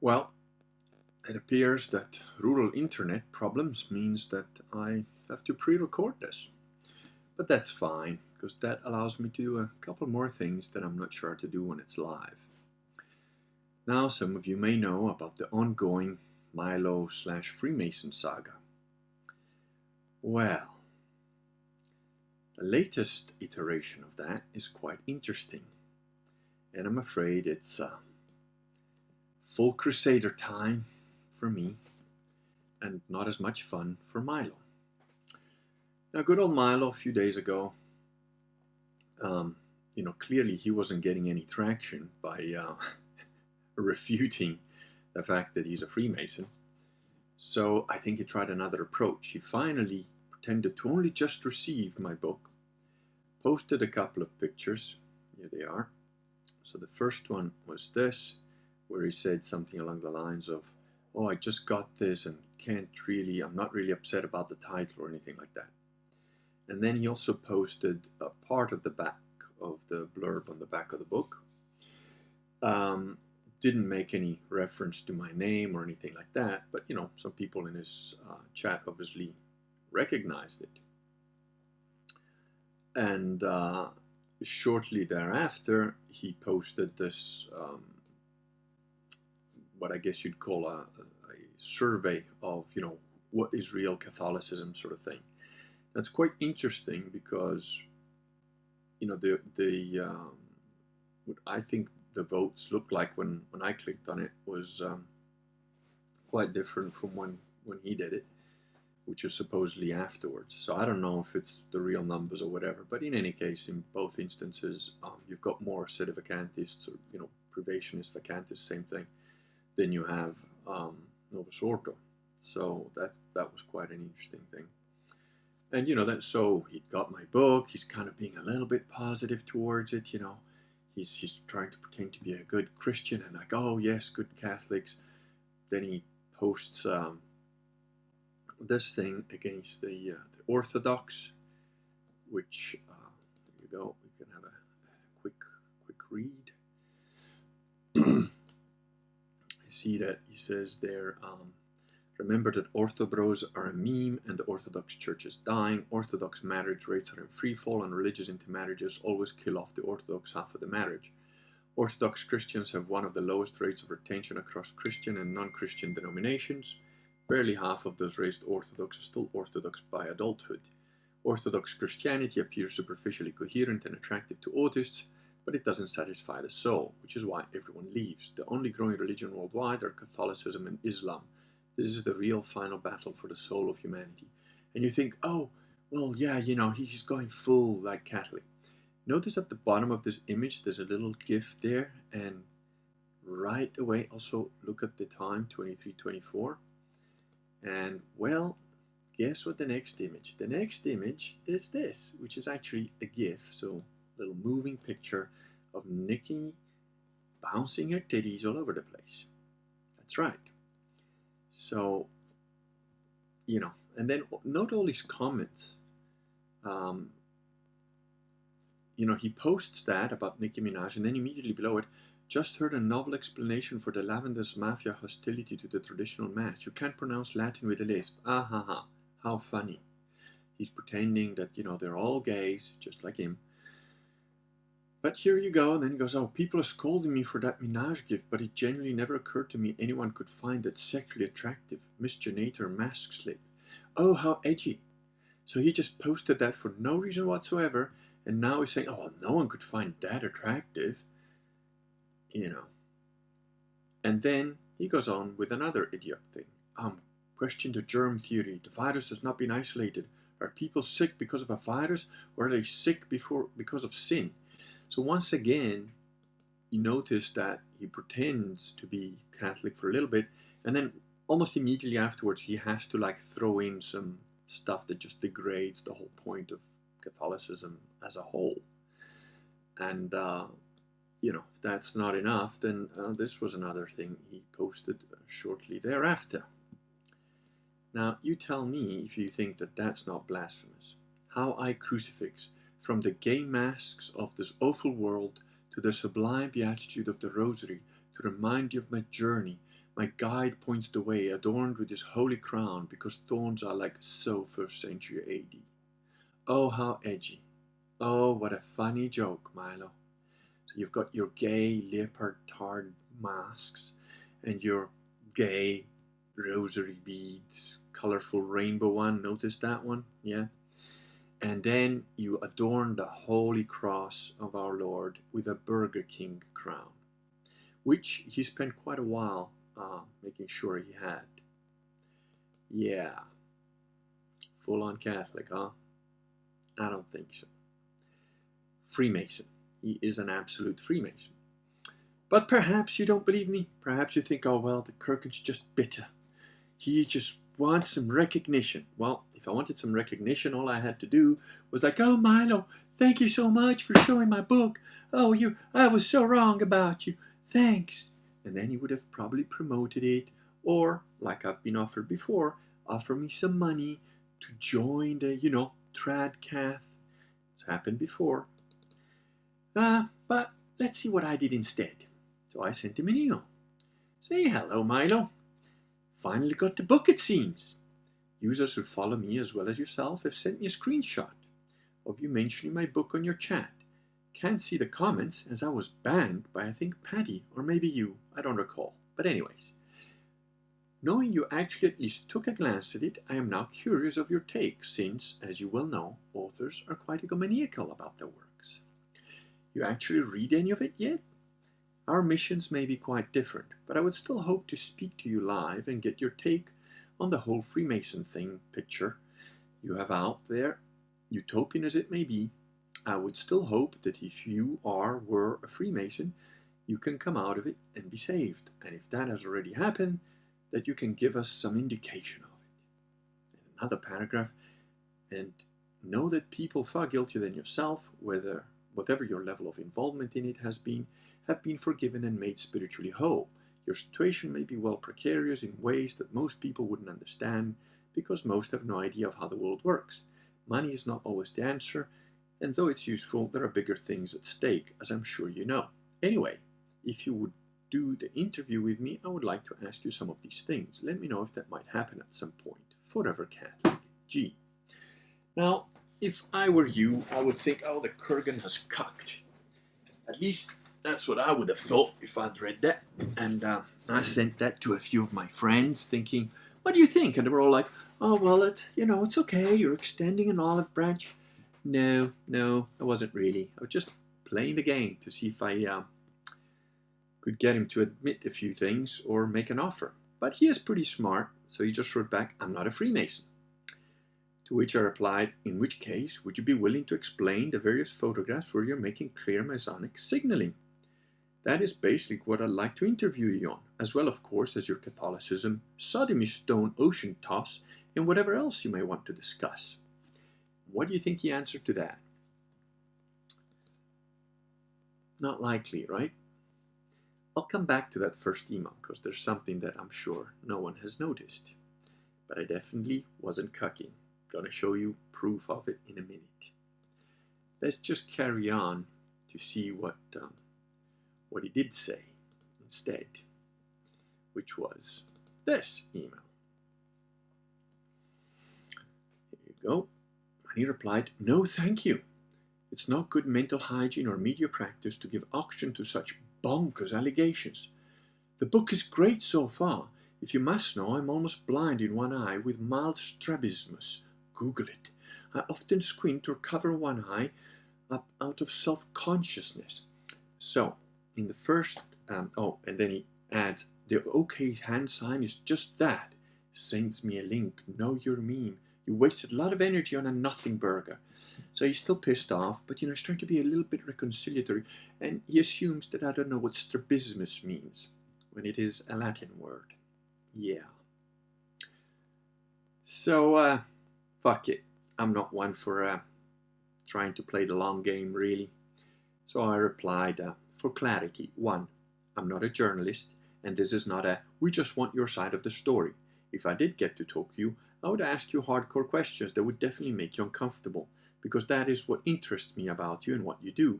Well, it appears that rural internet problems means that I have to pre-record this. But that's fine, because that allows me to do a couple more things that I'm not sure to do when it's live. Now, some of you may know about the ongoing Milo/Freemason Saga. Well, the latest iteration of that is quite interesting, and I'm afraid it's full Crusader time for me, and not as much fun for Milo. Now, good old Milo, a few days ago, clearly he wasn't getting any traction by refuting the fact that he's a Freemason. So I think he tried another approach. He finally pretended to only just receive my book, posted a couple of pictures. Here they are. So the first one was this, where he said something along the lines of, "Oh, I just got this and I'm not really upset about the title or anything like that." And then he also posted a part of the back of the blurb on the back of the book. Didn't make any reference to my name or anything like that, but some people in his chat obviously recognized it. And shortly thereafter, he posted this, what I guess you'd call a survey of, what is real Catholicism, sort of thing. That's quite interesting because, what I think the votes looked like when I clicked on it was quite different from when he did it, which is supposedly afterwards. So I don't know if it's the real numbers or whatever, but in any case, in both instances, you've got more sedevacantists or, privationist vacantists, same thing, than you have Novus Ordo. So that was quite an interesting thing. And so he got my book. He's kind of being a little bit positive towards it. He's trying to pretend to be a good Christian and like, oh yes, good Catholics. Then he posts this thing against the Orthodox, which here you go. We can have a quick read. I see that he says there. Remember that Orthobros are a meme and the Orthodox Church is dying. Orthodox marriage rates are in free fall and religious intermarriages always kill off the Orthodox half of the marriage. Orthodox Christians have one of the lowest rates of retention across Christian and non-Christian denominations. Barely half of those raised Orthodox are still Orthodox by adulthood. Orthodox Christianity appears superficially coherent and attractive to autists, but it doesn't satisfy the soul, which is why everyone leaves. The only growing religion worldwide are Catholicism and Islam. This is the real final battle for the soul of humanity. And you think, oh, well, yeah, he's going full like Catholic. Notice at the bottom of this image, there's a little GIF there. And right away, also look at the time, 23:24. And well, guess what the next image? The next image is this, which is actually a GIF. So a little moving picture of Nikki bouncing her titties all over the place. That's right. So, and then note all his comments. He posts that about Nicki Minaj, and then immediately below it, just heard a novel explanation for the Lavender's Mafia hostility to the traditional match. You can't pronounce Latin with a lisp. Ah ha ha. How funny. He's pretending that, they're all gays, just like him. But here you go, and then he goes, oh, people are scolding me for that Minaj gift, but it genuinely never occurred to me anyone could find that sexually attractive. Misgenator mask slip. Oh, how edgy. So he just posted that for no reason whatsoever, and now he's saying, oh, well, no one could find that attractive. And then he goes on with another idiot thing. Question the germ theory. The virus has not been isolated. Are people sick because of a virus, or are they sick because of sin? So once again, you notice that he pretends to be Catholic for a little bit, and then almost immediately afterwards, he has to throw in some stuff that just degrades the whole point of Catholicism as a whole. And, if that's not enough, then this was another thing he posted shortly thereafter. Now, you tell me if you think that that's not blasphemous. How I crucifix, from the gay masks of this awful world to the sublime beatitude of the Rosary, to remind you of my journey, My guide points the way, adorned with his holy crown, because thorns are like so 1st century AD. Oh, how edgy. Oh, what a funny joke, Milo. So you've got your gay leopard masks and your gay rosary beads, colorful rainbow one. Notice that one? Yeah. And then you adorn the holy cross of our Lord with a Burger King crown, which he spent quite a while making sure he had. Yeah. Full-on Catholic, huh? I don't think so. Freemason. He is an absolute Freemason. But perhaps you don't believe me. Perhaps you think, oh, well, the Kirkin's just bitter. He just wants some recognition. Well, if I wanted some recognition, all I had to do was like, oh, Milo, thank you so much for showing my book. Oh, I was so wrong about you. Thanks. And then he would have probably promoted it. Or, like I've been offered before, offer me some money to join the, trad cath. It's happened before. But let's see what I did instead. So I sent him an email. Say hello, Milo. Finally got the book, it seems. Users who follow me as well as yourself have sent me a screenshot of you mentioning my book on your chat. Can't see the comments as I was banned by, I think, Patty or maybe you. I don't recall. But anyways, knowing you actually at least took a glance at it, I am now curious of your take since, as you well know, authors are quite egomaniacal about their works. You actually read any of it yet? Our missions may be quite different, but I would still hope to speak to you live and get your take on the whole Freemason thing picture you have out there. Utopian as it may be, I would still hope that if you were a Freemason, you can come out of it and be saved. And if that has already happened, that you can give us some indication of it. And another paragraph, and know that people far guiltier than yourself, whatever your level of involvement in it has been, have been forgiven and made spiritually whole. Your situation may be well precarious in ways that most people wouldn't understand, because most have no idea of how the world works. Money is not always the answer, and though it's useful, there are bigger things at stake, as I'm sure you know. Anyway, if you would do the interview with me, I would like to ask you some of these things. Let me know if that might happen at some point. Forever Catholic, G. Now, if I were you, I would think, oh, the Kurgan has cucked. At least that's what I would have thought if I'd read that. And I sent that to a few of my friends thinking, what do you think? And they were all like, oh, well, it's okay. You're extending an olive branch. No, I wasn't really. I was just playing the game to see if I could get him to admit a few things or make an offer. But he is pretty smart, so he just wrote back, I'm not a Freemason. To which I replied, in which case, would you be willing to explain the various photographs where you're making clear Masonic signaling? That is basically what I'd like to interview you on, as well, of course, as your Catholicism, sodomy stone ocean toss, and whatever else you may want to discuss. What do you think he answered to that? Not likely, right? I'll come back to that first email, because there's something that I'm sure no one has noticed. But I definitely wasn't cucking. Gonna show you proof of it in a minute. Let's just carry on to see what he did say instead, which was this email. Here you go. And he replied, no thank you. It's not good mental hygiene or media practice to give auction to such bonkers allegations. The book is great so far. If you must know, I'm almost blind in one eye with mild strabismus. Google it. I often squint or cover one eye up out of self-consciousness. So, in the first, and then he adds, the OK hand sign is just that. Sends me a link. Know your meme. You wasted a lot of energy on a nothing burger. So he's still pissed off, but he's trying to be a little bit reconciliatory, and he assumes that I don't know what strabismus means, when it is a Latin word. Yeah. So, fuck it. I'm not one for trying to play the long game, really. So I replied, for clarity, 1, I'm not a journalist, and this is not a, we just want your side of the story. If I did get to talk to you, I would ask you hardcore questions that would definitely make you uncomfortable, because that is what interests me about you and what you do.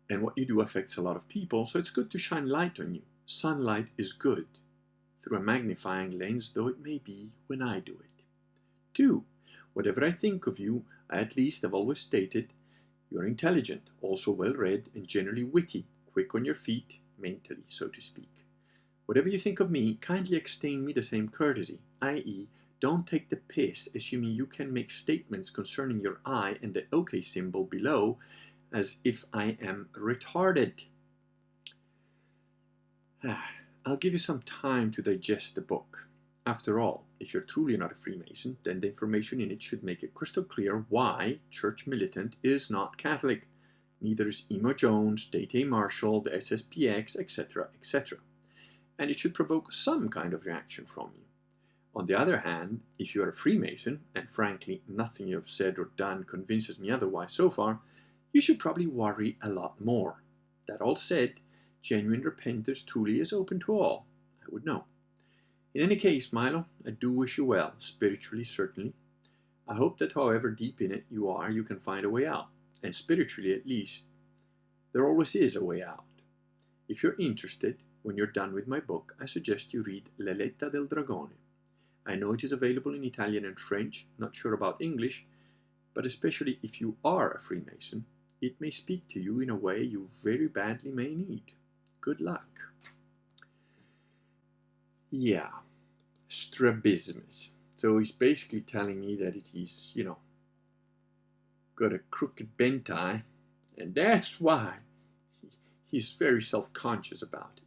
And what you do affects a lot of people, so it's good to shine light on you. Sunlight is good. through a magnifying lens, though it may be when I do it. 2. Whatever I think of you, I at least have always stated, you are intelligent, also well-read, and generally witty, quick on your feet, mentally, so to speak. Whatever you think of me, kindly extend me the same courtesy, i.e., don't take the piss, assuming you can make statements concerning your eye and the OK symbol below as if I am retarded. I'll give you some time to digest the book. After all, if you're truly not a Freemason, then the information in it should make it crystal clear why Church Militant is not Catholic. Neither is Emo Jones, Date Marshall, the SSPX, etc., etc. And it should provoke some kind of reaction from you. On the other hand, if you are a Freemason, and frankly nothing you have said or done convinces me otherwise so far, you should probably worry a lot more. That all said, genuine repentance truly is open to all, I would know. In any case, Milo, I do wish you well, spiritually certainly. I hope that however deep in it you are, you can find a way out. And spiritually at least, there always is a way out. If you're interested, when you're done with my book, I suggest you read L'Eletta del Dragone. I know it is available in Italian and French, not sure about English, but especially if you are a Freemason, it may speak to you in a way you very badly may need. Good luck. Yeah, strabismus. So he's basically telling me that he's, got a crooked bent eye, and that's why he's very self-conscious about it.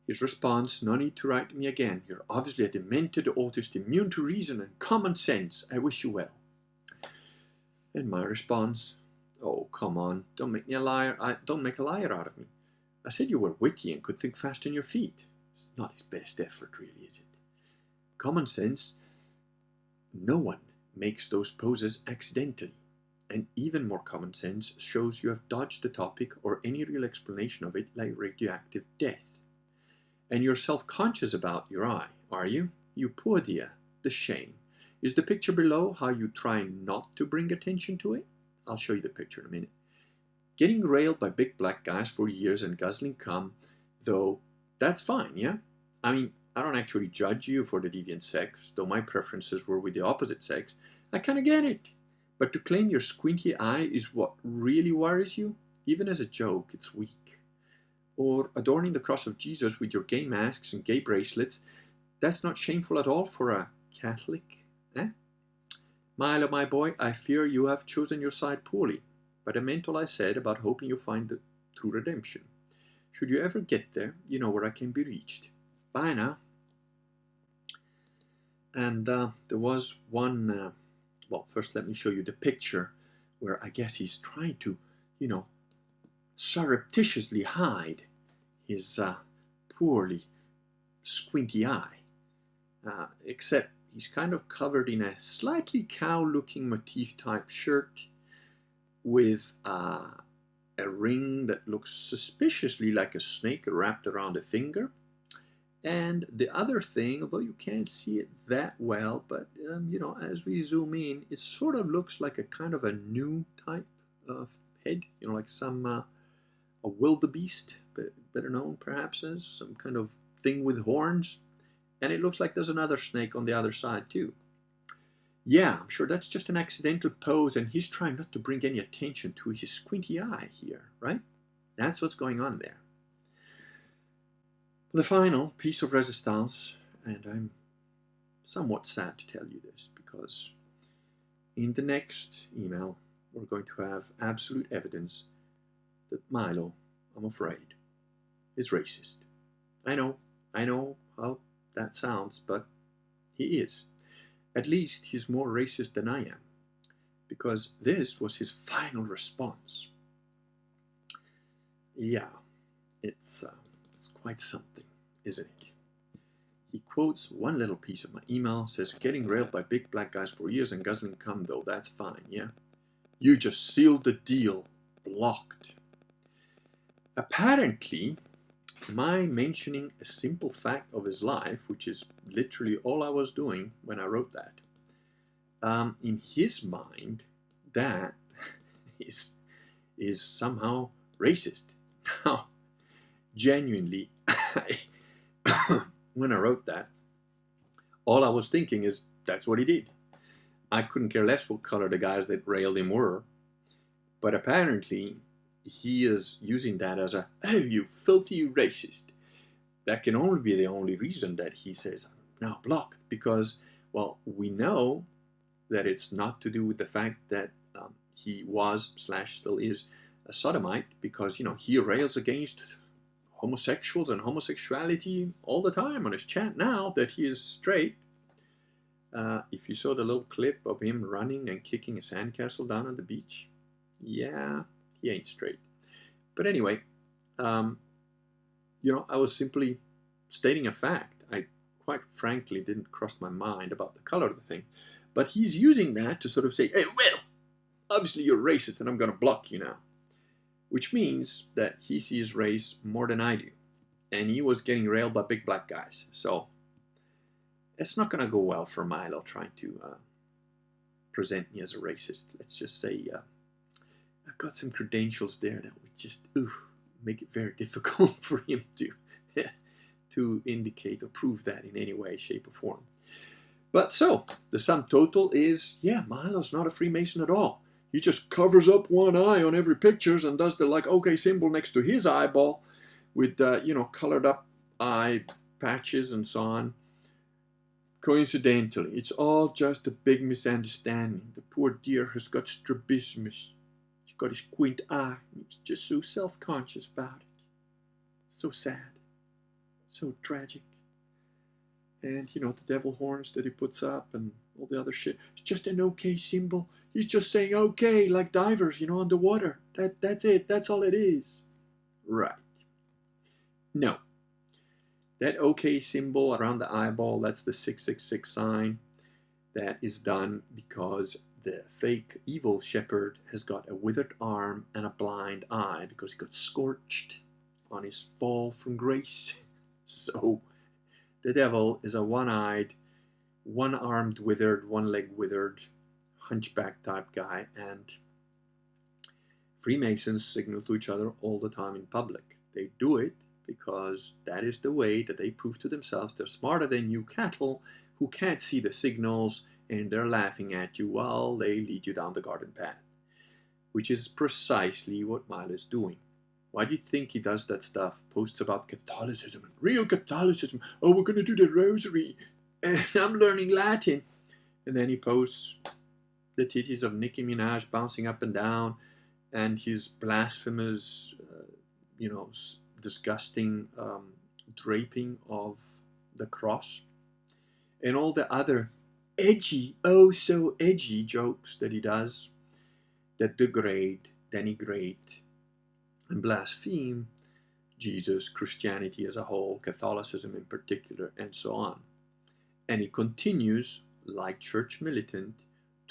His response, no need to write to me again. You're obviously a demented autist immune to reason and common sense. I wish you well. And my response, oh, come on, don't make a liar out of me. I said you were witty and could think fast on your feet. It's not his best effort, really, is it? Common sense, no one makes those poses accidentally. And even more common sense shows you have dodged the topic or any real explanation of it, like radioactive death. And you're self-conscious about your eye, are you? You poor dear, the shame. Is the picture below how you try not to bring attention to it? I'll show you the picture in a minute. Getting railed by big black guys for years and guzzling cum, though, that's fine, yeah? I mean, I don't actually judge you for the deviant sex, though my preferences were with the opposite sex. I kind of get it. But to claim your squinty eye is what really worries you? Even as a joke, it's weak. Or adorning the cross of Jesus with your gay masks and gay bracelets, that's not shameful at all for a Catholic, eh? Milo, my boy, I fear you have chosen your side poorly, but I meant all I said about hoping you find the true redemption. Should you ever get there, you know where I can be reached. Bye now. And there was one, well, first let me show you the picture where I guess he's trying to, surreptitiously hide his poorly squinty eye. Except he's kind of covered in a slightly cow-looking motif-type shirt with a ring that looks suspiciously like a snake wrapped around a finger. And the other thing, although you can't see it that well, but as we zoom in, it sort of looks like a kind of a new type of head, like some a wildebeest, better known perhaps as some kind of thing with horns. And it looks like there's another snake on the other side too. Yeah, I'm sure that's just an accidental pose, and he's trying not to bring any attention to his squinty eye here, right? That's what's going on there. The final piece of resistance, and I'm somewhat sad to tell you this, because in the next email we're going to have absolute evidence that Milo, I'm afraid, is racist. I know how that sounds, but he is. At least he's more racist than I am, because this was his final response. Yeah, it's quite something, isn't it? He quotes one little piece of my email, says, getting railed by big black guys for years and guzzling cum, though, that's fine, yeah? You just sealed the deal. Blocked. Apparently, my mentioning a simple fact of his life, which is literally all I was doing when I wrote that, in his mind, that is somehow racist. Now, genuinely, when I wrote that, all I was thinking is that's what he did. I couldn't care less what color the guys that railed him were. But apparently, he is using that as a, oh, you filthy racist. That can only be the only reason that he says, I'm now blocked. Because, well, we know that it's not to do with the fact that he was / still is a sodomite, because, you know, he rails against homosexuals and homosexuality all the time on his chat now that he is straight. If you saw the little clip of him running and kicking a sandcastle down on the beach, yeah, he ain't straight. But anyway, you know, I was simply stating a fact. I quite frankly didn't cross my mind about the color of the thing. But he's using that to sort of say, hey, well, obviously you're racist and I'm going to block you now. Which means that he sees race more than I do. And he was getting railed by big black guys. So it's not going to go well for Milo trying to present me as a racist. Let's just say I've got some credentials there that would just make it very difficult for him to indicate or prove that in any way, shape, or form. But so, the sum total is, yeah, Milo's not a Freemason at all. He just covers up one eye on every pictures and does the like OK symbol next to his eyeball with, you know, colored up eye patches and so on. Coincidentally, it's all just a big misunderstanding. The poor dear has got strabismus. He's got his squint eye. He's just so self-conscious about it. So sad. So tragic. And, you know, the devil horns that he puts up and all the other shit. It's just an OK symbol. He's just saying OK, like divers, you know, underwater. That's it. That's all it is. Right. No. That OK symbol around the eyeball, that's the 666 sign. That is done because the fake evil shepherd has got a withered arm and a blind eye because he got scorched on his fall from grace. So the devil is a one-eyed, one-armed withered, one-leg withered, hunchback type guy, and Freemasons signal to each other all the time in public. They do it because that is the way that they prove to themselves they're smarter than you cattle who can't see the signals, and they're laughing at you while they lead you down the garden path, which is precisely what Milo is doing. Why do you think he does that stuff? Posts about Catholicism and real Catholicism. Oh, we're going to do the rosary. And I'm learning Latin. And then he posts the titties of Nicki Minaj bouncing up and down and his blasphemous, you know, disgusting draping of the cross. And all the other edgy, oh so edgy jokes that he does that degrade, denigrate, and blaspheme Jesus, Christianity as a whole, Catholicism in particular, and so on. And he continues, like church militant,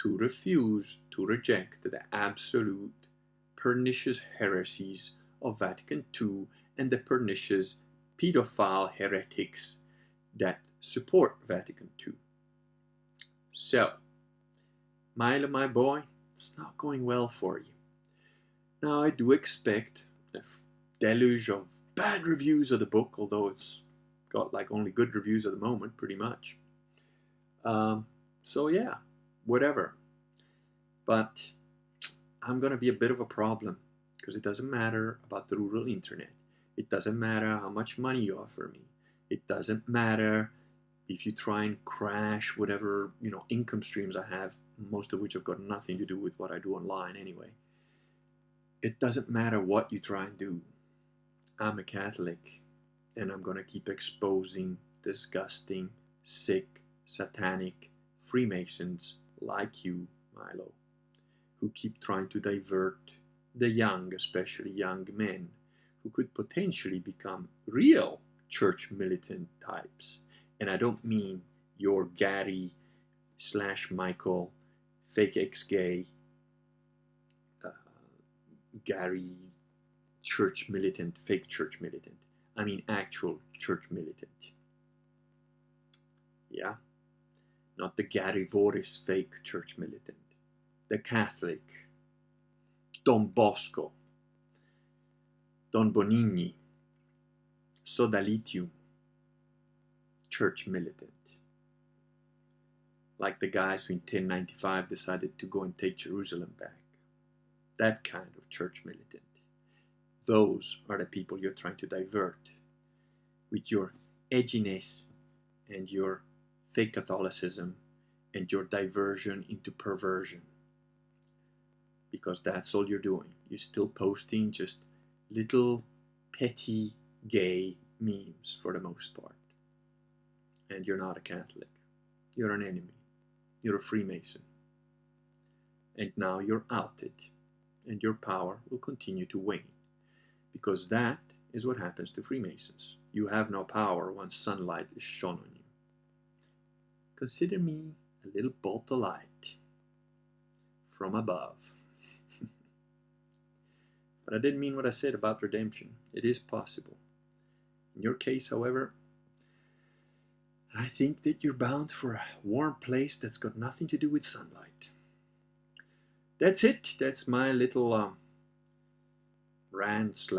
to refuse to reject the absolute pernicious heresies of Vatican II and the pernicious pedophile heretics that support Vatican II. So, Milo, my boy, it's not going well for you. Now, I do expect a deluge of bad reviews of the book, although it's got like only good reviews at the moment, pretty much. So yeah, whatever. But I'm going to be a bit of a problem because it doesn't matter about the rural internet. It doesn't matter how much money you offer me. It doesn't matter if you try and crash whatever, you know, income streams I have, most of which have got nothing to do with what I do online anyway. It doesn't matter what you try and do. I'm a Catholic, and I'm going to keep exposing disgusting, sick, satanic Freemasons like you, Milo, who keep trying to divert the young, especially young men, who could potentially become real church militant types. And I don't mean your Gary / Michael, fake ex-gay, Gary church militant, fake church militant. I mean actual church militant. Yeah? Not the Gary Voris fake church militant. The Catholic. Don Bosco. Don Bonigni. Sodalitium. church militant. Like the guys who in 1095 decided to go and take Jerusalem back. That kind of church militant. Those are the people you're trying to divert with your edginess and your fake Catholicism and your diversion into perversion. Because that's all you're doing. You're still posting just little petty gay memes for the most part. And you're not a Catholic. You're an enemy. You're a Freemason. And now you're outed. And your power will continue to wane. Because that is what happens to Freemasons. You have no power once sunlight is shone on you. Consider me a little bolt of light from above. But I didn't mean what I said about redemption. It is possible. In your case, however, I think that you're bound for a warm place that's got nothing to do with sunlight. That's it. That's my little rant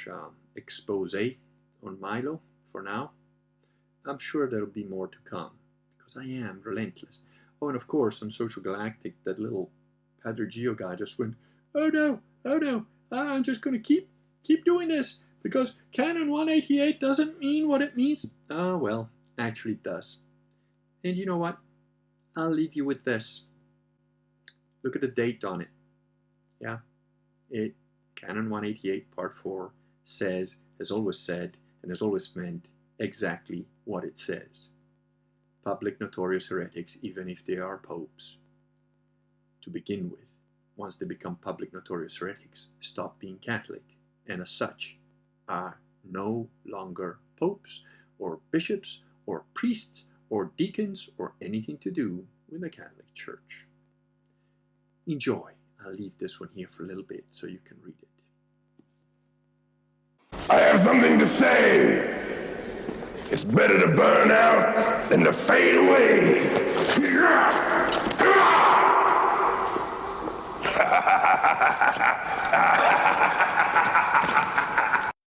/ expose on Milo for now. I'm sure there'll be more to come because I am relentless. Oh, and of course on Social Galactic, that little Padre Gio guy just went, oh no, I'm just going to keep doing this because Canon 188 doesn't mean what it means. Ah, well, actually it does. And you know what? I'll leave you with this. Look at the date on it. Yeah, Canon 188 Part 4 says, has always said, and has always meant exactly what it says. Public notorious heretics, even if they are popes. To begin with, once they become public notorious heretics, stop being Catholic, and as such, are no longer popes, or bishops, or priests, or deacons, or anything to do with the Catholic Church. Enjoy. I'll leave this one here for a little bit so you can read it. I have something to say. It's better to burn out than to fade away.